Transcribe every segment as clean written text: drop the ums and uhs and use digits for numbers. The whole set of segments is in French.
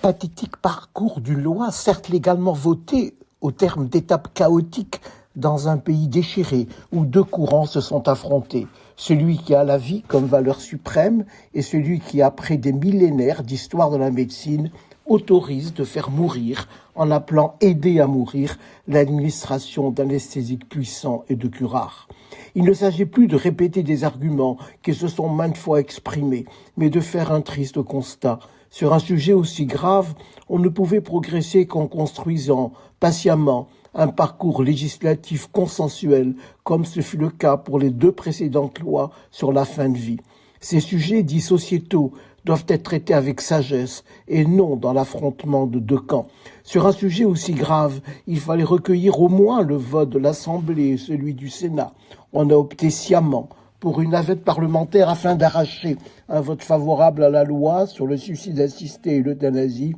pathétique parcours d'une loi, certes légalement votée, au terme d'étapes chaotiques dans un pays déchiré où deux courants se sont affrontés. Celui qui a la vie comme valeur suprême et celui qui, après des millénaires d'histoire de la médecine, autorise de faire mourir, en appelant aider à mourir, l'administration d'anesthésiques puissants et de curares. Il ne s'agit plus de répéter des arguments qui se sont maintes fois exprimés, mais de faire un triste constat. Sur un sujet aussi grave, on ne pouvait progresser qu'en construisant patiemment un parcours législatif consensuel, comme ce fut le cas pour les deux précédentes lois sur la fin de vie. Ces sujets dits sociétaux doivent être traités avec sagesse et non dans l'affrontement de deux camps. Sur un sujet aussi grave, il fallait recueillir au moins le vote de l'Assemblée et celui du Sénat. On a opté sciemment pour une navette parlementaire afin d'arracher un vote favorable à la loi sur le suicide assisté et l'euthanasie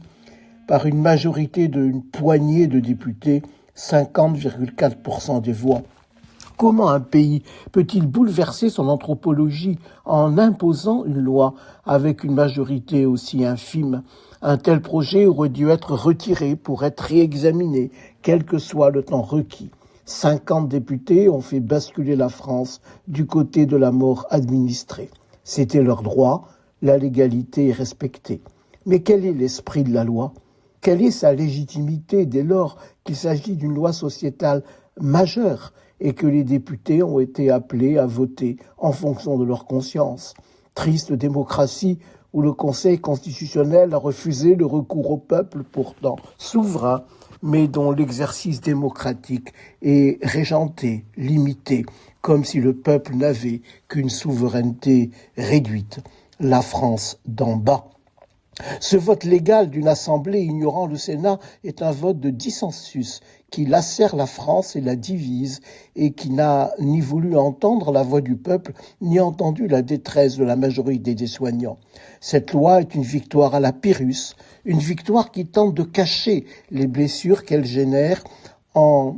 par une majorité d'une poignée de députés, 50,4% des voix. Comment un pays peut-il bouleverser son anthropologie en imposant une loi avec une majorité aussi infime ? Un tel projet aurait dû être retiré pour être réexaminé, quel que soit le temps requis. 50 députés ont fait basculer la France du côté de la mort administrée. C'était leur droit, la légalité est respectée. Mais quel est l'esprit de la loi ? Quelle est sa légitimité dès lors qu'il s'agit d'une loi sociétale majeure et que les députés ont été appelés à voter en fonction de leur conscience ? Triste démocratie où le Conseil constitutionnel a refusé le recours au peuple pourtant souverain, mais dont l'exercice démocratique est régenté, limité, comme si le peuple n'avait qu'une souveraineté réduite. La France d'en bas. Ce vote légal d'une assemblée ignorant le Sénat est un vote de dissensus qui lacère la France et la divise et qui n'a ni voulu entendre la voix du peuple ni entendu la détresse de la majorité des soignants. Cette loi est une victoire à la Pyrrhus, une victoire qui tente de cacher les blessures qu'elle génère en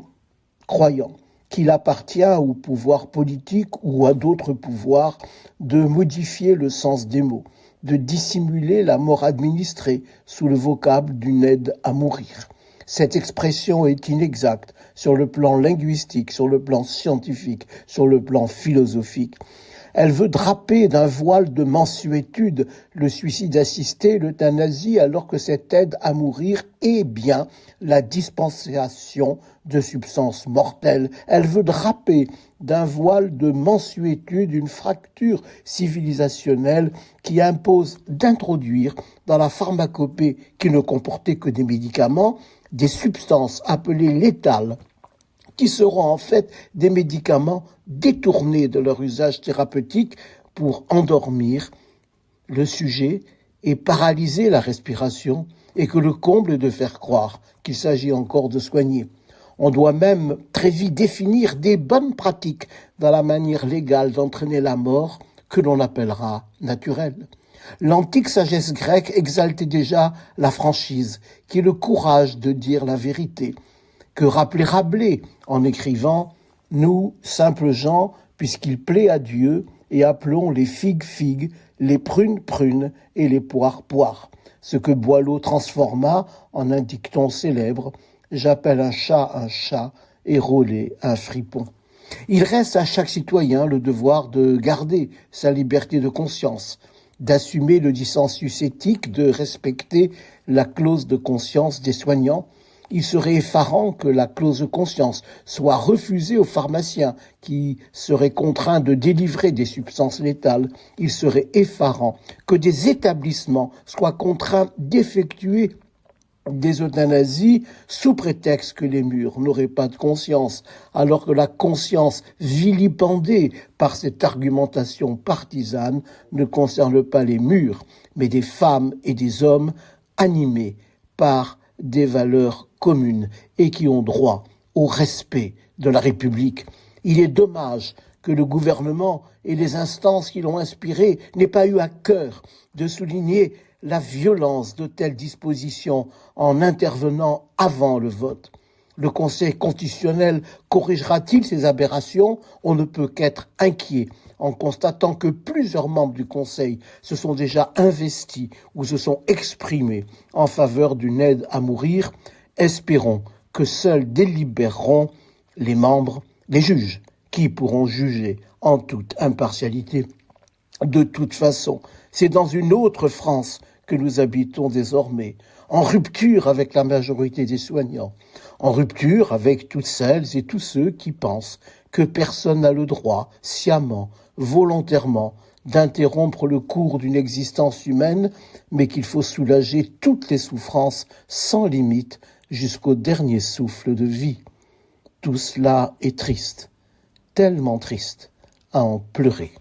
croyant qu'il appartient au pouvoir politique ou à d'autres pouvoirs de modifier le sens des mots, de dissimuler la mort administrée sous le vocable d'une aide à mourir. Cette expression est inexacte sur le plan linguistique, sur le plan scientifique, sur le plan philosophique. Elle veut draper d'un voile de mansuétude le suicide assisté, l'euthanasie, alors que cette aide à mourir est bien la dispensation de substances mortelles. Elle veut draper d'un voile de mansuétude une fracture civilisationnelle qui impose d'introduire dans la pharmacopée qui ne comportait que des médicaments, des substances appelées létales, qui seront en fait des médicaments détournés de leur usage thérapeutique pour endormir le sujet et paralyser la respiration, et que le comble est de faire croire qu'il s'agit encore de soigner. On doit même très vite définir des bonnes pratiques dans la manière légale d'entraîner la mort que l'on appellera naturelle. L'antique sagesse grecque exaltait déjà la franchise, qui est le courage de dire la vérité, que rappelait Rabelais en écrivant « Nous, simples gens, puisqu'il plaît à Dieu, et appelons les figues figues, les prunes prunes et les poires poires », ce que Boileau transforma en un dicton célèbre « J'appelle un chat et Rollet un fripon ». Il reste à chaque citoyen le devoir de garder sa liberté de conscience, d'assumer le dissensus éthique, de respecter la clause de conscience des soignants. Il serait effarant que la clause de conscience soit refusée aux pharmaciens qui seraient contraints de délivrer des substances létales. Il serait effarant que des établissements soient contraints d'effectuer des euthanasies sous prétexte que les murs n'auraient pas de conscience, alors que la conscience vilipendée par cette argumentation partisane ne concerne pas les murs, mais des femmes et des hommes animés par des valeurs communes et qui ont droit au respect de la République. Il est dommage que le gouvernement et les instances qui l'ont inspiré n'aient pas eu à cœur de souligner la violence de telles dispositions en intervenant avant le vote. Le Conseil constitutionnel corrigera-t-il ces aberrations? On ne peut qu'être inquiet en constatant que plusieurs membres du Conseil se sont déjà investis ou se sont exprimés en faveur d'une aide à mourir. Espérons que seuls délibéreront les juges, qui pourront juger en toute impartialité. De toute façon, c'est dans une autre France que nous habitons désormais, en rupture avec la majorité des soignants, en rupture avec toutes celles et tous ceux qui pensent que personne n'a le droit, sciemment, volontairement, d'interrompre le cours d'une existence humaine, mais qu'il faut soulager toutes les souffrances sans limite jusqu'au dernier souffle de vie. Tout cela est triste, tellement triste, à en pleurer.